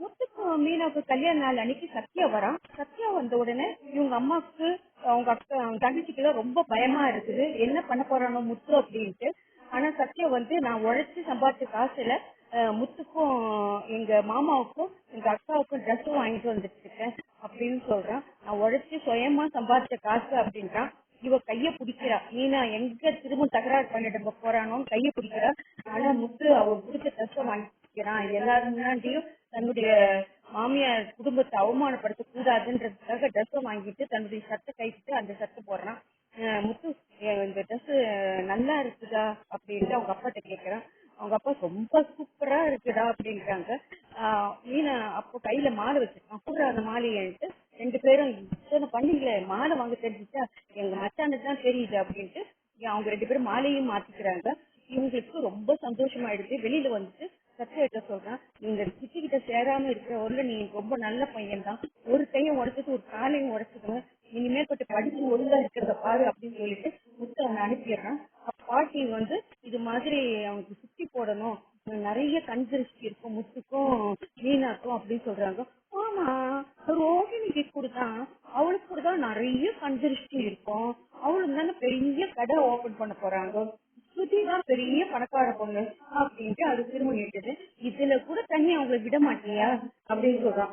முத்துக்கும் மீனாவுக்கு கல்யாண நாள் அன்னைக்கு சத்யா வரான். சத்யா வந்த உடனே இவங்க அம்மாவுக்கு அவங்க அக்கா அவங்க தங்கச்சிக்கு எல்லாம் ரொம்ப பயமா இருக்குது, என்ன பண்ண போறானோ முத்து அப்படின்ட்டு. ஆனா சத்யா வந்து நான் உழைச்சு சம்பாதிச்ச காசுல முத்துக்கும் எங்க மாமாவுக்கும் எங்க அக்காவுக்கும் ட்ரெஸ் வாங்கிட்டு வந்துட்டு இருக்கேன் அப்படின்னு சொல்றான். நான் உழைச்சு சுயமா சம்பாதிச்ச காசு அப்படின்றான். இவ கைய பிடிக்கிறா, மீனா எங்க திரும்ப தகராறு பண்ணிட்டு போறானோ கைய பிடிக்கிறா. ஆனா முத்து அவ பிடிச்ச ட்ரெஸ் வாங்கிக்கிறான். எல்லாரும் முன்னாடியும் தன்னுடைய மாமியார் குடும்பத்தை அவமானப்படுத்த கூடாதுன்றதுக்காக ட்ரெஸ் வாங்கிட்டு தன்னுடைய சட்டை கைட்டு அந்த சட்டை போடுறான். முத்து இந்த ட்ரெஸ் நல்லா இருக்குதா அப்படின்ட்டு அவங்க அப்பாட்ட கேட்கறான். அவங்க அப்பா ரொம்ப சூப்பரா இருக்குதா அப்படின்றாங்க. மீனா அப்போ கையில மாலை வச்சிருக்கான். கூட அந்த மாலையன்ட்டு ரெண்டு பேரும் இத்தனை பண்ணீங்களே மாலை வாங்க தெரிஞ்சுச்சா, எங்க மச்சானுக்கு தான் தெரியுது அப்படின்ட்டு அவங்க ரெண்டு பேரும் மாலையும் மாத்திக்கிறாங்க. இவங்களுக்கு ரொம்ப சந்தோஷமாயிடுச்சு. வெளியில வந்துட்டு சத்தியிட்ட சொல்றான், நீங்க சித்திக்கிட்ட சேராம இருக்கிறவர்ல நீ ரொம்ப நல்ல பையன் தான், ஒரு கையும் உடைச்சிட்டு ஒரு காலையும் உடைச்சிக்கணும், இனிமே கொஞ்சம் படிச்சு ஒழுங்கா இருக்கிறத பாரு அப்படின்னு சொல்லிட்டு முத்து அவனை அனுப்பிடுறான். பாட்டி வந்து இது மாதிரி அவனுக்கு சுத்தி போடணும், நிறைய கண் திருஷ்டி இருக்கும் முத்துக்கும் மீனாக்கும் அப்படின்னு சொல்றாங்க. ஆமா, ரோஹிணிக்கு கூடதான் அவளுக்கு கூடதான் நிறைய கண் திருஷ்டி இருக்கும், அவளுக்கு தானே பெரிய கடை ஓபன் பண்ண போறாங்க, ஸ்ருதிதான் பெரிய பணக்கார பொண்ணு அப்படின்ட்டு அது திரும்ப கேட்டது. இதுல கூட தண்ணி அவங்களை விட மாட்டியா அப்படின்னு சொல்றான்.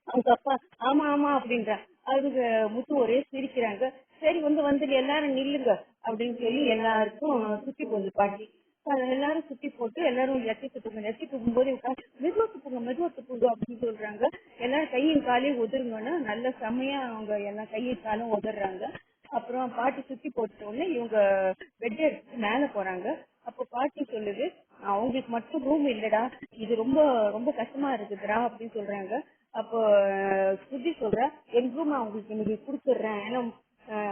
அவங்க அப்பா ஆமா ஆமா அப்படின்ற. அவங்க முத்து ஒரே சிரிக்கிறாங்க. சரி வந்து எல்லாரும் நில்லுங்க அப்படின்னு சொல்லி எல்லாருக்கும் சுத்தி போகுது பாட்டி. எல்லாரும் சுத்தி போட்டு எல்லாரும் எட்டி துப்புங்க, எட்டி துப்பும் போது மெதுவா துப்புங்க மெதுவா துப்புங்க அப்படின்னு சொல்றாங்க. எல்லாரும் கையும் காலையும் உதருங்கன்னா நல்ல செம்மையா அவங்க எல்லாம் கையும் காலும் உதறாங்க. அப்புறம் பாட்டி சுத்தி போட்ட உடனே இவங்க பெட் எடுத்து மேல போறாங்க. அப்ப பாட்டி சொல்லுது, அவங்களுக்கு மட்டும் ரூம் இல்லடா, இது ரொம்ப ரொம்ப கஷ்டமா இருக்குதுடா அப்படின்னு சொல்றாங்க. அப்போ சுத்தி சொல்ற, என் ரூம் அவங்களுக்கு இன்னைக்கு கொடுத்துடுறேன், ஏன்னா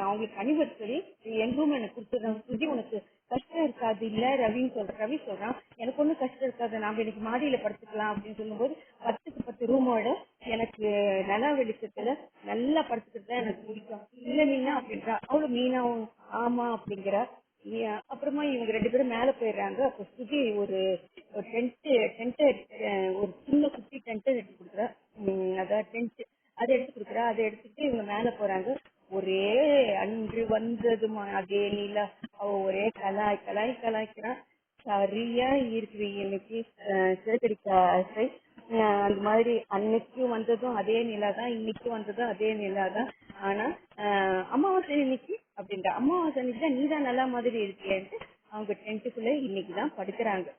அவங்களுக்கு அனிவர்சரி, என் ரூம் எனக்கு கொடுத்துடுறேன் சுத்தி, உனக்கு கஷ்டம் இருக்காது இல்ல ரவி சொல்றான். எனக்கு ஒன்னும் கஷ்டம் இருக்காது, நாம இன்னைக்கு மாடியில படுத்துக்கலாம் அப்படின்னு சொல்லும்போது 10க்கு 10 ரூமோட எனக்கு நிலா வெளிச்சத்துல நல்லா படுத்துக்கிட்டு தான் எனக்கு பிடிக்கும் இல்ல மீனா அப்படின்றா. அவளு மீனாவும் ஆமா அப்படிங்கிறா. அப்புறமா இவங்க ரெண்டு பேரும் மேல போயிடுறாங்க. அப்ப சுத்தி ஒரு டென்ட் ஒரு சின்ன குட்டி டென்ட் எடுத்து கொடுக்குறா. அதான் டென்ட் அதை எடுத்து கொடுக்குறா. அதை எடுத்துட்டு இவங்க மேல போறாங்க. ஒரே அன்று வந்ததுமா அதே நீலா, அவ ஒரே கலாய்க்கிறான். சரியா இருக்குது இன்னைக்கு சிறகடிக்க ஆசை. அந்த மாதிரி அன்னைக்கும் வந்ததும் அதே நிலா தான், இன்னைக்கு வந்ததும் அதே நிலா தான். ஆனா அமாவாசை இன்னைக்கு அப்படின்ற, அமாவாசை அன்னைக்கு தான் நீதான் நல்லா மாதிரி இருக்கேன்ட்டு அவங்க டென்ட்டுக்குள்ள இன்னைக்குதான் படுக்கிறாங்க.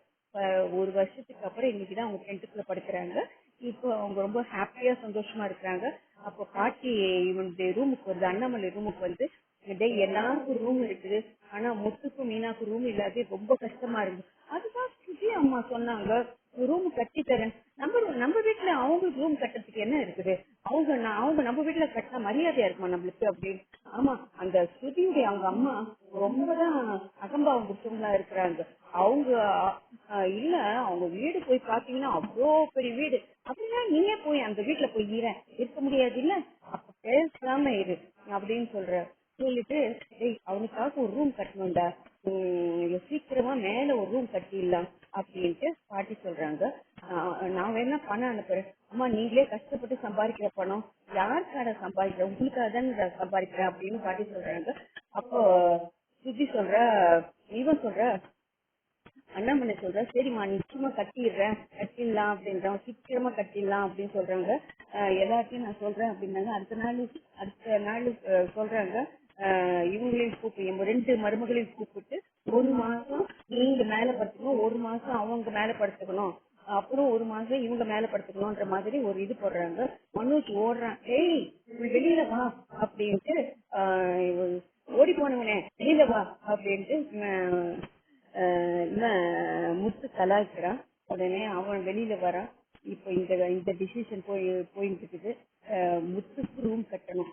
ஒரு வருஷத்துக்கு அப்புறம் இன்னைக்குதான் அவங்க டென்ட்டுக்குள்ள படுக்கிறாங்க. இப்போ அவங்க ரொம்ப ஹாப்பியா சந்தோஷமா இருக்கிறாங்க. அப்போ பாட்டி இவனுடைய ரூமுக்கு வருது, அண்ணாமலை ரூமுக்கு வந்து, எல்லாருக்கும் ரூம் இருக்குது, ஆனா முத்துக்கும் மீனாக்கும் ரூம் இல்லாத ரொம்ப கஷ்டமா இருக்கு. அதுதான் சுஜி அம்மா சொன்னாங்க, ரூம் கட்டி தரேன். நம்ம வீட்டுல அவங்களுக்கு ரூம் கட்டுறதுக்கு என்ன இருக்குது, அவங்க நம்ம வீட்டுல கட்டின மரியாதையா இருக்குமா நம்மளுக்கு அப்படின்னு. ஆமா, அந்த ஸ்ருதியுடைய அவங்க அம்மா ரொம்பதான் அகம்பாவம் பிடிச்சவங்களா இருக்கிறாங்க. அவங்க இல்ல, அவங்க வீடு போய் பாத்தீங்கன்னா அவ்வளோ பெரிய வீடு. அப்படின்னா நீயே போய் அந்த வீட்டுல போய் இருக்க முடியாது இல்ல, அப்ப பேசாம இரு அப்படின்னு சொல்லிட்டு, அவனுக்காக ஒரு ரூம் கட்டணும்டா, சீக்கிரமா மேல ஒரு ரூம் கட்டிடலாம் அப்படின்ட்டு பாட்டி சொல்றாங்க. நான் வேணா பணம் அனுப்புறேன். அம்மா நீங்களே கஷ்டப்பட்டு சம்பாதிக்கிற பணம் யாருக்காக சம்பாதிக்கிற, உங்களுக்காக தானே சம்பாதிக்கிறேன் அப்படின்னு பாட்டி சொல்றாங்க. அப்போ சுஜி சொல்ற, இவன் சொல்ற, அண்ணாமலை சொல்ற, சரிம்மா நிச்சயமா கட்டிடலாம் அப்படின்றான், சீக்கிரமா கட்டிடலாம் அப்படின்னு சொல்றாங்க. எல்லாத்தையும் நான் சொல்றேன் அப்படின்னாங்க. அடுத்த நாள் சொல்றாங்க, இவங்களையும் கூப்பிட்டு 2 மருமகளையும் கூப்பிட்டு 1 மாசம் நீங்க மேல படுத்துக்கணும், 1 மாசம் அவங்க மேல படுத்துக்கணும், அப்புறம் 1 மாசம் இவங்க மேல படுத்துக்கணும்ன்ற மாதிரி ஒரு இது போடுறாங்க. மனோஜ் ஓடுறான், ஏய் வெளியில வா அப்படின்ட்டு, ஓடி போனவனே வெளியில வா அப்படின்ட்டு முத்து கலாய்க்கிறான். உடனே அவன் வெளியில வரான். இப்ப இந்த டிசிஷன் போயிட்டு இருக்குது. முத்துக்கு ரூம் கட்டணும்.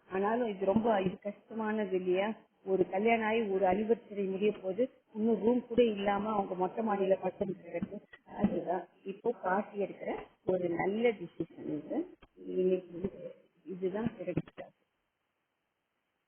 ஆனாலும் இது கஷ்டமானது இல்லையா, ஒரு கல்யாணம் ஆகி ஒரு அனிவர்சரி முடிய போது இன்னும் ரூம் கூட இல்லாம அவங்க மொட்டை மாடியில படுத்துட்டு இருக்கு. அதுதான் இப்போ பாட்டி எடுக்கிற ஒரு நல்ல டிசிஷன்.